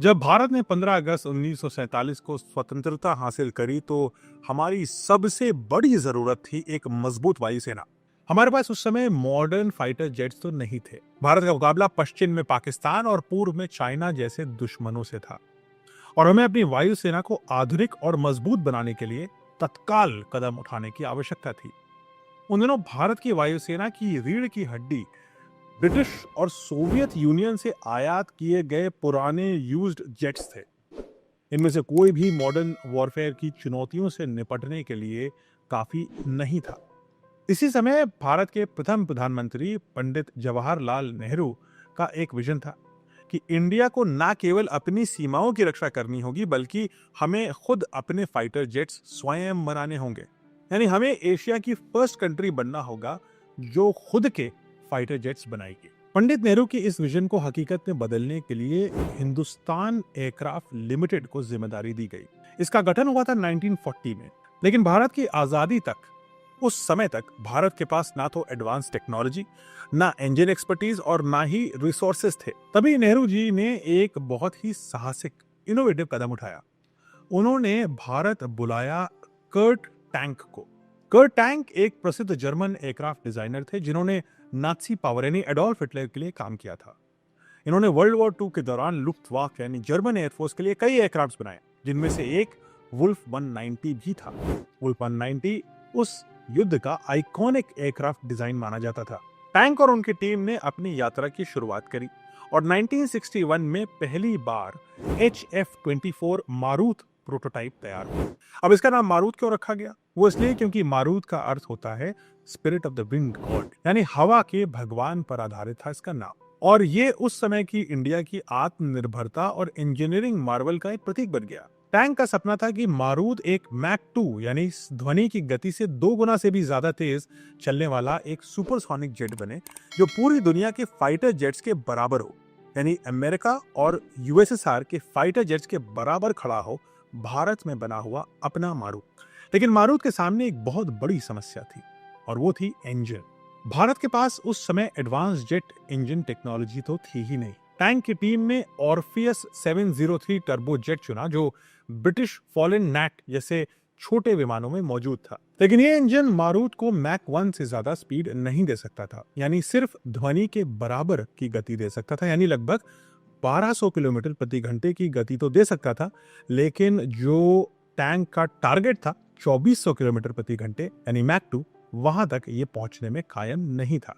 जब भारत ने 15 अगस्त 1947 को स्वतंत्रता हासिल करी तो हमारी सबसे बड़ी जरूरत थी एक मजबूत वायुसेना। हमारे पास उस समय मॉडर्न फाइटर जेट्स तो नहीं थे। भारत का मुकाबला पश्चिम में पाकिस्तान और पूर्व में चाइना जैसे दुश्मनों से था और हमें अपनी वायुसेना को आधुनिक और मजबूत बनाने के लिए तत्काल कदम उठाने की आवश्यकता थी। उन दिनों भारत की वायुसेना की रीढ़ की हड्डी ब्रिटिश और सोवियत यूनियन से आयात किए गए पुराने यूज्ड जेट्स थे। इनमें से कोई भी मॉडर्न वॉरफेयर की चुनौतियों से निपटने के लिए काफी नहीं था। इसी समय भारत के प्रथम प्रधानमंत्री पंडित जवाहरलाल नेहरू का एक विजन था कि इंडिया को न केवल अपनी सीमाओं की रक्षा करनी होगी बल्कि हमें खुद अपने फाइटर जेट्स स्वयं बनाने होंगे। यानी हमें एशिया की फर्स्ट कंट्री बनना होगा जो खुद के फाइटर जेट्स बनाएगी। पंडित नेहरू की इस विजन को हकीकत में बदलने के लिए हिंदुस्तान एयरक्राफ्ट लिमिटेड को जिम्मेदारी दी गई। इसका गठन हुआ था 1940 में, लेकिन भारत की आजादी तक उस समय तक भारत के पास ना तो एडवांस टेक्नोलॉजी, ना इंजन एक्सपर्टीज और ना ही रिसोर्सेस थे। तभी नेहरू जी ने एक बहुत ही साहसिक इनोवेटिव कदम उठाया। उन्होंने भारत बुलाया कर्ट टैंक को। कर्ट टैंक एक प्रसिद्ध जर्मन एयरक्राफ्ट डिजाइनर थे जिन्होंने नाजी पावर यानी एडोल्फ हिटलर के लिए काम किया था। इन्होंने वर्ल्ड वॉर II के दौरान लुफ्टवाफ यानी जर्मन एयरफोर्स के लिए कई एयरक्राफ्ट बनाए, जिनमें से एक वुल्फ 190 भी था। वुल्फ 190 उस युद्ध का आइकॉनिक एयरक्राफ्ट डिजाइन माना जाता था। टैंक और उनकी टीम ने अपनी यात्रा की शुरुआत करी और 1961 में पहली बार HF-24 मारूत प्रोटोटाइप तैयार हुआ। अब इसका नाम मारूत क्यों रखा गया? वो इसलिए क्योंकि मारूत का अर्थ होता है spirit of the wind God, यानी हवा के भगवान पर आधारित था इसका नाम। और ये उस समय की इंडिया की आत्मनिर्भरता और इंजीनियरिंग मार्वल का एक प्रतीक बन गया। टैंक का सपना था कि मारूत एक मैक 2 यानी ध्वनि की गति से 2 गुना से भी ज्यादा तेज चलने वाला एक सुपरसोनिक जेट बने जो पूरी दुनिया के फाइटर जेट्स के बराबर हो, यानी अमेरिका और यूएसएसआर के फाइटर जेट्स के बराबर खड़ा हो भारत में बना हुआ अपना मारूत। लेकिन मारूत के सामने एक बहुत बड़ी समस्या थी और वो थी इंजन। भारत के पास उस समय एडवांस जेट इंजन टेक्नोलॉजी तो थी ही नहीं। टैंक की टीम ने ऑर्फियस 703 टर्बो जेट चुना जो ब्रिटिश फॉलन नैट जैसे छोटे विमानों में मौजूद था। लेकिन ये इंजन मारूत को मैक 1 से ज्यादा स्पीड नहीं दे सकता था, यानी सिर्फ ध्वनि के बराबर की गति दे सकता था, यानी लगभग 1200 किलोमीटर प्रति घंटे की गति तो दे सकता था। लेकिन जो टैंक का टारगेट था 2400 किलोमीटर प्रति घंटे यानी मैक 2, वहां तक ये पहुंचने में कायम नहीं था।